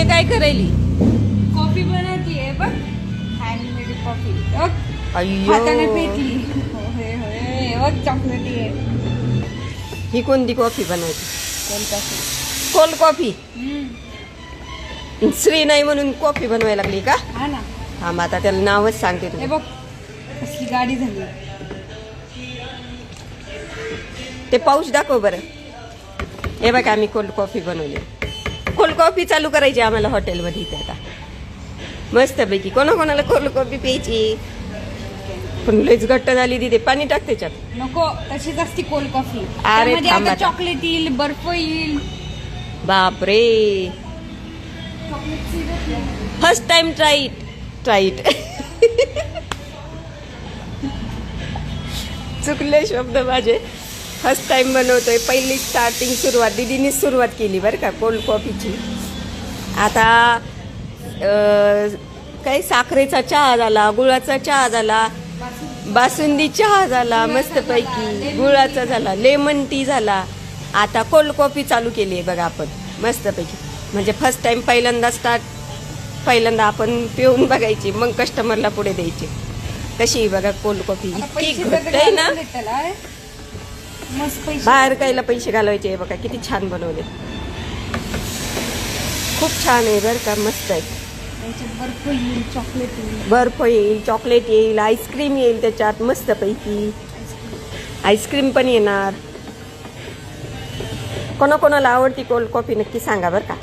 काय करायली? कॉफी बनवतीये बघ, handmade coffee. अय्यो, हाताने पेटली. होय होय, बघ चॉकलेटी आहे. ही कोणती कॉफी बनवायची? Cold coffee. Cold coffee. Shri नाही म्हणून कॉफी बनवायला लागली का? हा ना. हा, मग आता त्याला नावच सांगते हे तुम्ही. बघ कसली गाडी झाली. ते पाऊच दाखव बरं. हे बघा, आम्ही कोल्ड कॉफी बनवली. कोल्ड कॉफी चालू करायची आम्हाला हॉटेलमध्ये इथे आता मस्तपैकी. कोणाकोणाला कोल्ड कॉफी प्यायची, पण लईच घट्ट झाली तिथे. पाणी टाक त्याच्यात. नको, तशीच असती कोल्ड कॉफी. अरे त्यामध्ये थांब आता आता. चॉकलेट येईल, बर्फ येईल. बापरे, चॉकलेट सिरप. फर्स्ट टाइम ट्राईट चुकले शब्द माझे. फर्स्ट टाइम बनवतोय. पहिली स्टार्टिंग सुरुवात दीदीनीच सुरुवात केली बरं का कोल्ड कॉफीची. आता काही साखरेचा चहा झाला, गुळाचा चहा झाला, बासुंदी चहा झाला मस्तपैकी, गुळाचा झाला, लेमन टी झाला. आता कोल्ड कॉफी चालू केली आहे बघा आपण मस्तपैकी. म्हणजे फर्स्ट टाइम पहिल्यांदा आपण पिऊन बघायची, मग कस्टमरला पुढे द्यायची. कशी बघा कोल्ड कॉफी, इतकी घट्ट आहे ना. मस्त पैसे. बाहेर कायला पैसे घालवायचे. बघा किती छान बनवले, खूप छान आहे बरं का, मस्त आहे. त्याच्यात बर्फ येईल, चॉकलेट येईल. बर्फ येईल, चॉकलेट येईल, आईस्क्रीम येईल त्याच्यात मस्तपैकी. आईस्क्रीम पण येणार. कोणाकोणाला आवडती कोल्ड कॉफी नक्की सांगा बरं का.